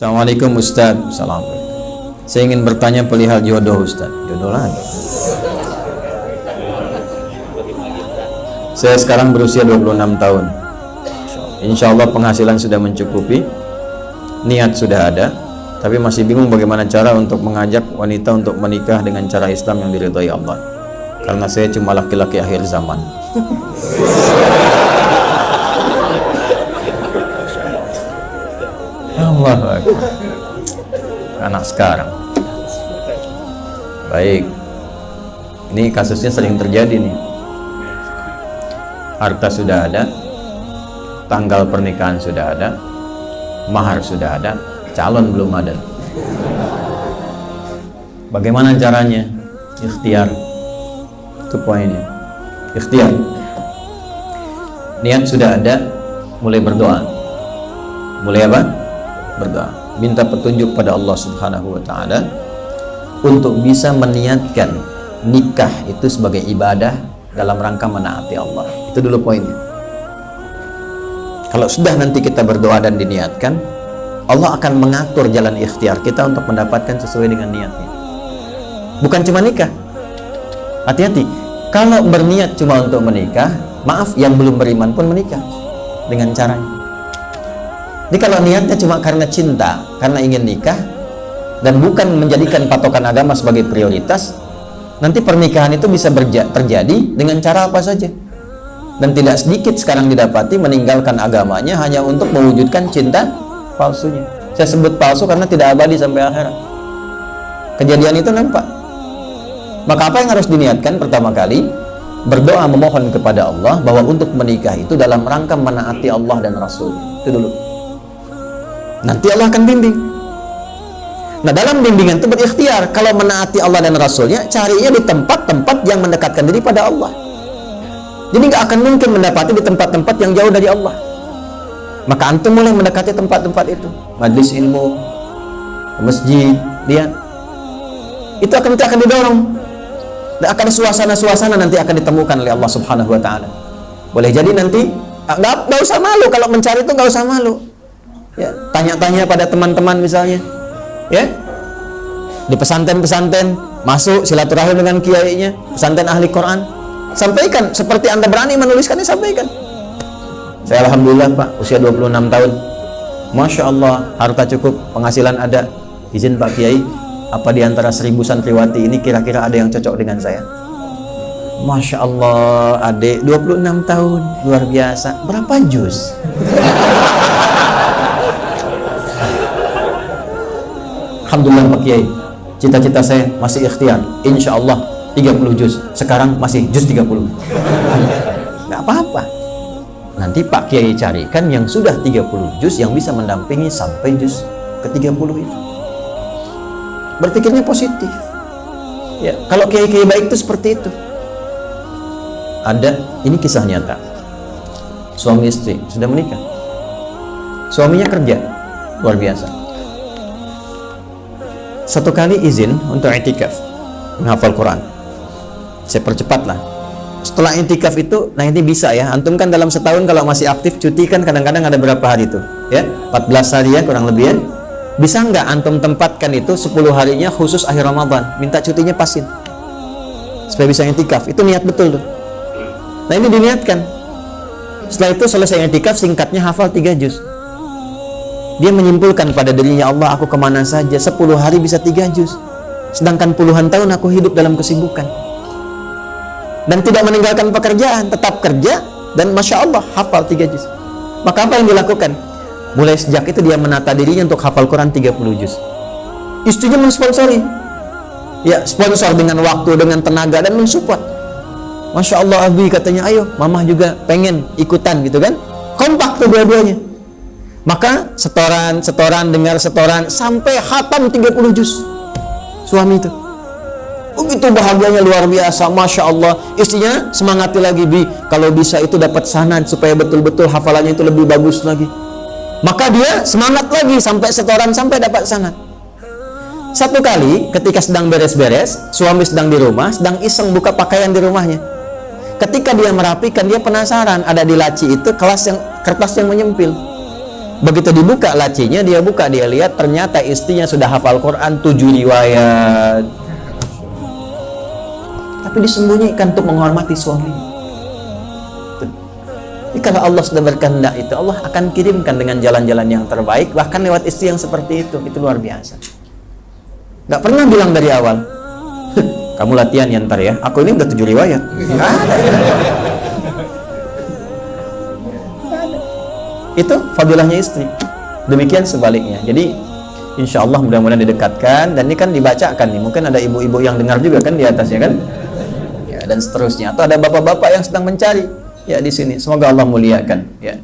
Assalamualaikum Ustaz. Assalamualaikum. Saya ingin bertanya perihal jodoh Ustaz. Jodoh lagi. Saya sekarang berusia 26 tahun. Insya Allah penghasilan sudah mencukupi, niat sudah ada, tapi masih bingung bagaimana cara untuk mengajak wanita untuk menikah dengan cara Islam yang diridhai Allah. Karena saya cuma laki-laki akhir zaman. Allah, anak sekarang. Baik, ini kasusnya sering terjadi nih. Harta sudah ada, tanggal pernikahan sudah ada, mahar sudah ada, calon belum ada. Bagaimana caranya? Ikhtiar. Itu poinnya. Ikhtiar. Niat sudah ada, mulai berdoa. Mulai apa? Berdoa, minta petunjuk pada Allah Subhanahu wa taala untuk bisa meniatkan nikah itu sebagai ibadah dalam rangka menaati Allah. Itu dulu poinnya. Kalau sudah nanti kita berdoa dan diniatkan, Allah akan mengatur jalan ikhtiar kita untuk mendapatkan sesuai dengan niatnya. Bukan cuma nikah. Hati-hati, kalau berniat cuma untuk menikah, maaf, yang belum beriman pun menikah dengan caranya. Jadi kalau niatnya cuma karena cinta, karena ingin nikah, dan bukan menjadikan patokan agama sebagai prioritas, nanti pernikahan itu bisa terjadi dengan cara apa saja. Dan tidak sedikit sekarang didapati meninggalkan agamanya hanya untuk mewujudkan cinta palsunya. Saya sebut palsu karena tidak abadi sampai akhirat. Kejadian itu nampak. Maka apa yang harus diniatkan? Pertama kali, berdoa memohon kepada Allah bahwa untuk menikah itu dalam rangka menaati Allah dan Rasul. Itu dulu. Nanti Allah akan bimbing. Nah, dalam bimbingan itu berikhtiar. Kalau menaati Allah dan Rasulnya, carinya di tempat-tempat yang mendekatkan diri pada Allah. Jadi nggak akan mungkin mendapati di tempat-tempat yang jauh dari Allah. Maka antum mulai mendekati tempat-tempat itu, majlis ilmu, masjid, lihat. Itu akan didorong. Dan akan suasana-suasana nanti akan ditemukan oleh Allah Subhanahu wa taala. Boleh jadi nanti nggak usah malu kalau mencari itu, nggak usah malu. Ya, tanya-tanya pada teman-teman misalnya, ya, di pesantren-pesantren, masuk silaturahim dengan kiainya, pesantren ahli Quran, sampaikan seperti Anda berani menuliskannya, sampaikan. Saya alhamdulillah Pak, usia 26 tahun, Masya Allah, harta cukup, penghasilan ada. Izin Pak Kiai, apa di antara 1000 santriwati ini kira-kira ada yang cocok dengan saya? Masya Allah, adik 26 tahun, luar biasa. Berapa juz? Alhamdulillah Pak Kiai, cita-cita saya masih ikhtiar, insya Allah 30 juz, sekarang masih juz 30. Nggak apa-apa, nanti Pak Kiai carikan yang sudah 30 juz yang bisa mendampingi sampai juz ke 30 itu. Berpikirnya positif ya. Kalau kiai-kiai baik itu seperti itu. Ada, ini kisah nyata, suami istri sudah menikah, suaminya kerja luar biasa. Satu kali izin untuk i'tikaf menghafal Quran. Saya percepatlah. Setelah i'tikaf itu, nah ini bisa ya. Antum kan dalam setahun kalau masih aktif cuti kan kadang-kadang ada berapa hari itu? Ya, 14 hari ya kurang lebih ya. Bisa nggak antum tempatkan itu 10 harinya khusus akhir Ramadan? Minta cutinya pasin. Supaya bisa i'tikaf. Itu niat betul tuh. Nah ini diniatkan. Setelah itu selesai i'tikaf, singkatnya hafal 3 juz. Dia menyimpulkan pada dirinya, Allah, aku kemana saja 10 hari bisa 3 juz, sedangkan puluhan tahun aku hidup dalam kesibukan dan tidak meninggalkan pekerjaan, tetap kerja, dan Masya Allah hafal 3 juz. Maka apa yang dilakukan? Mulai sejak itu dia menata dirinya untuk hafal Quran 30 juz. Istrinya mensponsori ya, sponsor dengan waktu, dengan tenaga, dan mensupport. Masya Allah Abi, katanya, ayo mamah juga pengen ikutan gitu kan. Kompak tuh dua-duanya. Maka setoran, dengar setoran, sampai khatam 30 juz suami itu. Begitu bahagianya luar biasa, Masya Allah. Istrinya semangati lagi, Bi, kalau bisa itu dapat sanad supaya betul-betul hafalannya itu lebih bagus lagi. Maka dia semangat lagi sampai setoran, sampai dapat sanad. Satu kali ketika sedang beres-beres, suami sedang di rumah, sedang iseng buka pakaian di rumahnya. Ketika dia merapikan, dia penasaran, ada di laci itu kertas yang menyempil. Begitu dibuka lacinya, dia buka, dia lihat ternyata istrinya sudah hafal Quran 7 riwayat. Tapi disembunyikan untuk menghormati suaminya. Jadi kalau Allah sudah berkehendak itu, Allah akan kirimkan dengan jalan-jalan yang terbaik, bahkan lewat istri yang seperti itu luar biasa. Gak pernah bilang dari awal, kamu latihan ya ntar ya, aku ini udah 7 riwayat. Itu fadilahnya istri. Demikian sebaliknya. Jadi insya Allah mudah-mudahan didekatkan, dan ini kan dibacakan nih, mungkin ada ibu-ibu yang dengar juga kan di atasnya kan, ya, dan seterusnya, atau ada bapak-bapak yang sedang mencari ya di sini. Semoga Allah muliakan ya.